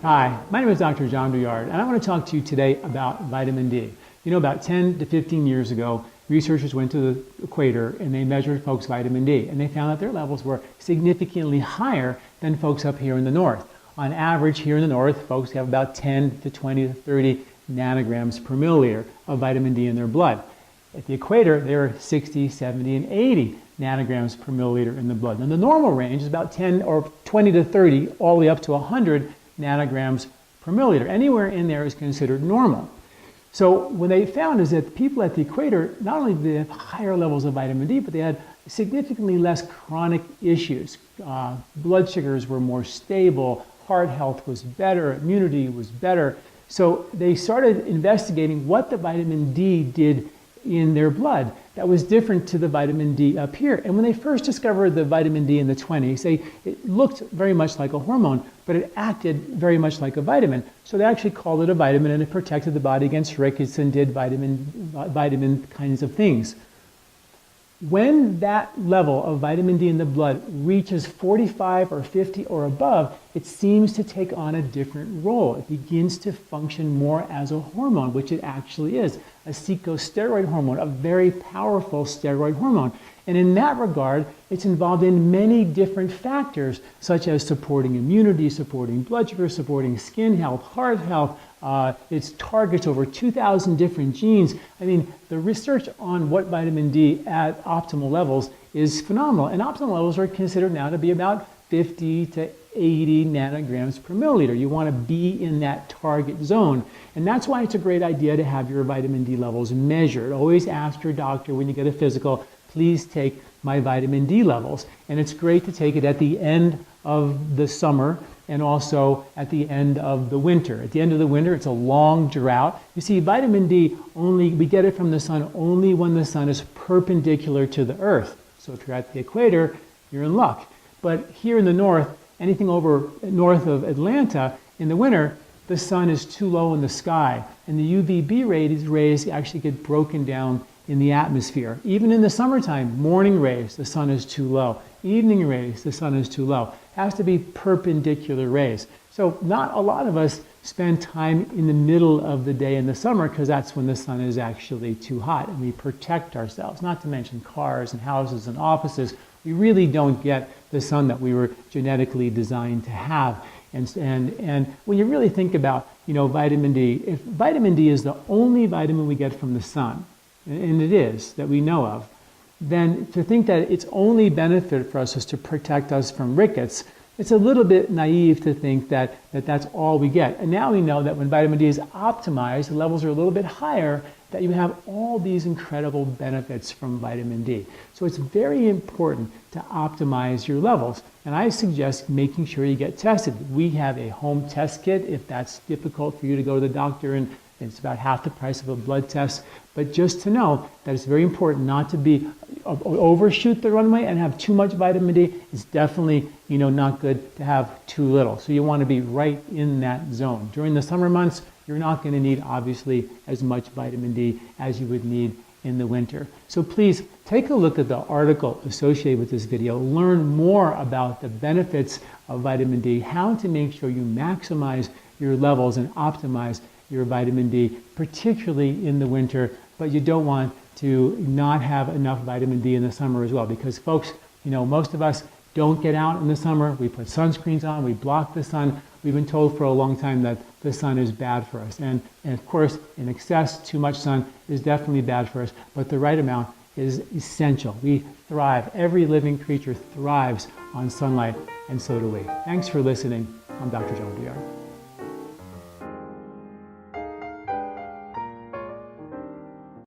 Hi, my name is Dr. John Douillard, and I want to talk to you today about vitamin D. You know, about 10 to 15 years ago, researchers went to the equator and they measured folks' vitamin D, and they found that their levels were significantly higher than folks up here in the north. On average, here in the north, folks have about 10 to 20 to 30 nanograms per milliliter of vitamin D in their blood. At the equator, they were 60, 70, and 80 nanograms per milliliter in the blood. And the normal range is about 10 or 20 to 30, all the way up to 100 nanograms per milliliter. Anywhere in there is considered normal. So what they found is that people at the equator, not only did they have higher levels of vitamin D, but they had significantly less chronic issues. Blood sugars were more stable, heart health was better, immunity was better. So they started investigating what the vitamin D did in their blood that was different to the vitamin D up here. And when they first discovered the vitamin D in the 20s, it looked very much like a hormone, but it acted very much like a vitamin. So they actually called it a vitamin, and it protected the body against rickets and did vitamin kinds of things. When that level of vitamin D in the blood reaches 45 or 50 or above, it seems to take on a different role. It begins to function more as a hormone, which it actually is, a corticosteroid hormone, a very powerful steroid hormone. And in that regard, it's involved in many different factors, such as supporting immunity, supporting blood sugar, supporting skin health, heart health. It targets over 2,000 different genes. I mean, the research on what vitamin D at optimal levels is phenomenal. And optimal levels are considered now to be about 50 to 80 nanograms per milliliter. You want to be in that target zone. And that's why it's a great idea to have your vitamin D levels measured. Always ask your doctor when you get a physical, please take my vitamin D levels. And it's great to take it at the end of the summer and also at the end of the winter. At the end of the winter, it's a long drought. You see, vitamin D, we get it from the sun only when the sun is perpendicular to the earth. So if you're at the equator, you're in luck. But here in the north, anything over north of Atlanta, in the winter, the sun is too low in the sky, and the UVB rays actually get broken down in the atmosphere. Even in the summertime, morning rays, the sun is too low. Evening rays, the sun is too low. It has to be perpendicular rays. So not a lot of us spend time in the middle of the day in the summer because that's when the sun is actually too hot, and we protect ourselves, not to mention cars and houses and offices. We really don't get the sun that we were genetically designed to have. And when you really think about, vitamin D, if vitamin D is the only vitamin we get from the sun, and it is, that we know of, then to think that its only benefit for us is to protect us from rickets, it's a little bit naive to think that that's all we get. And now we know that when vitamin D is optimized, the levels are a little bit higher, that you have all these incredible benefits from vitamin D. So it's very important to optimize your levels. And I suggest making sure you get tested. We have a home test kit if that's difficult for you to go to the doctor, and it's about half the price of a blood test. But just to know that it's very important not to overshoot the runway and have too much vitamin D. It's definitely, not good to have too little. So you want to be right in that zone. During the summer months, you're not going to need, obviously, as much vitamin D as you would need in the winter. So please take a look at the article associated with this video. Learn more about the benefits of vitamin D, how to make sure you maximize your levels and optimize your vitamin D, particularly in the winter, but you don't want to not have enough vitamin D in the summer as well, because folks, most of us don't get out in the summer. We put sunscreens on, we block the sun. We've been told for a long time that the sun is bad for us. And of course, in excess, too much sun is definitely bad for us, but the right amount is essential. We thrive. Every living creature thrives on sunlight, and so do we. Thanks for listening. I'm Dr. John Douillard.